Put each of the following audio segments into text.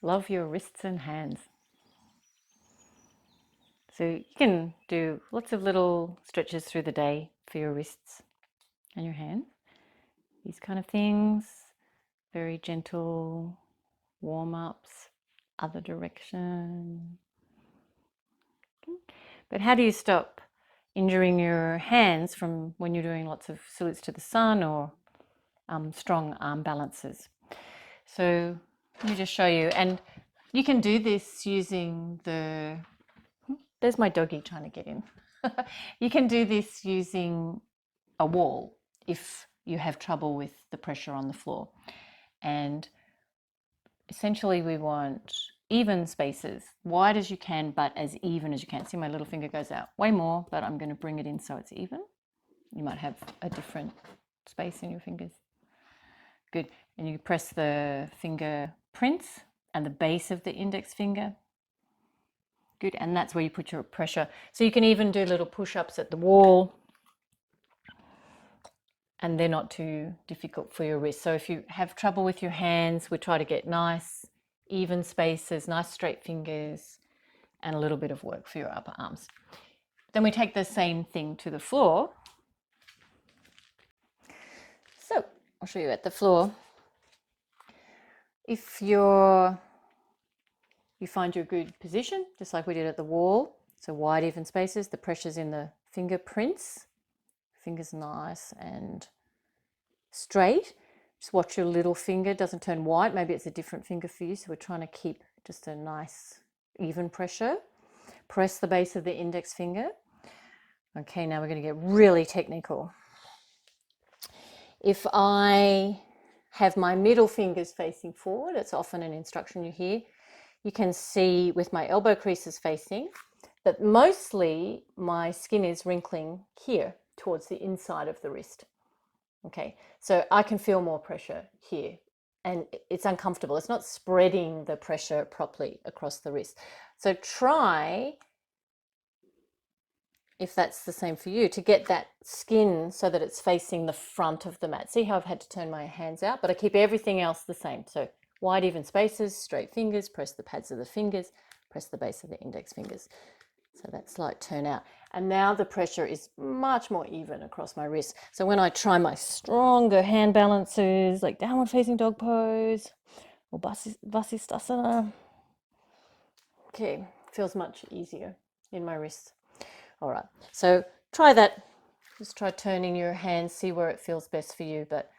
Love your wrists and hands. So you can do lots of little stretches through the day for your wrists and your hands. These kind of things, very gentle warm-ups, other direction. But how do you stop injuring your hands from when you're doing lots of salutes to the sun or strong arm balances? So let me just show you. And you can do this using the, there's my doggy trying to get in. You can do this using a wall if you have trouble with the pressure on the floor. And essentially we want even spaces, wide as you can, but as even as you can. See, my little finger goes out way more, but I'm going to bring it in so it's even. You might have a different space in your fingers. Good. And you press the finger prints and the base of the index finger. Good. And that's where you put your pressure. So you can even do little push-ups at the wall, and they're not too difficult for your wrist. So if you have trouble with your hands, we try to get nice, even spaces, nice straight fingers, and a little bit of work for your upper arms. Then we take the same thing to the floor. So I'll show you at the floor. If you find your good position, just like we did at the wall, so wide even spaces, the pressure's in the fingerprints, fingers nice and straight. Just watch your little finger doesn't turn white. Maybe it's a different finger for you. So we're trying to keep just a nice even pressure. Press the base of the index finger. Okay, now we're going to get really technical. If I have my middle fingers facing forward, it's often an instruction you hear, you can see with my elbow creases facing that mostly my skin is wrinkling here towards the inside of the wrist. Okay, so I can feel more pressure here and it's uncomfortable. It's not spreading the pressure properly across the wrist. So try, if that's the same for you, to get that skin so that it's facing the front of the mat. See how I've had to turn my hands out, but I keep everything else the same. So wide even spaces, straight fingers, press the pads of the fingers, press the base of the index fingers. So that slight turn out. And now the pressure is much more even across my wrist. So when I try my stronger hand balances, like downward facing dog pose or Vasisthasana, okay, feels much easier in my wrist. All right, so try that. Just try turning your hands, see where it feels best for you, but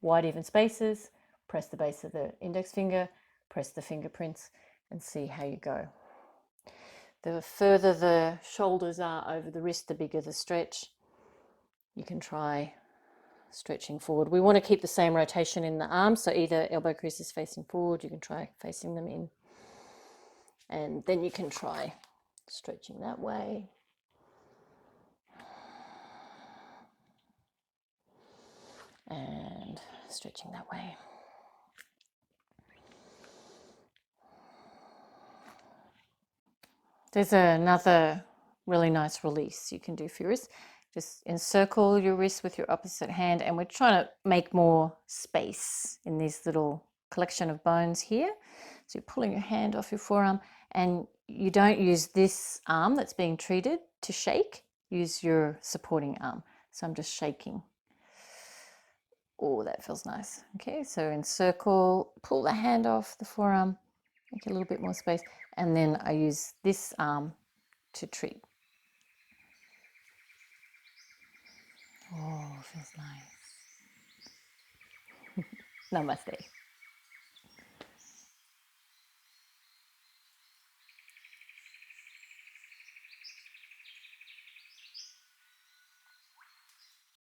wide even spaces, press the base of the index finger, press the fingerprints, and see how you go. The further the shoulders are over the wrist, the bigger the stretch. You can try stretching forward. We want to keep the same rotation in the arms, so either elbow creases facing forward, you can try facing them in, and then you can try stretching that way. And stretching that way. There's another really nice release you can do for your wrist. Just encircle your wrist with your opposite hand, and we're trying to make more space in this little collection of bones here. So you're pulling your hand off your forearm, and you don't use this arm that's being treated to shake, use your supporting arm. So I'm just shaking. Oh, that feels nice. Okay, so encircle, pull the hand off the forearm, make a little bit more space, and then I use this arm to treat. Oh, feels nice. Namaste.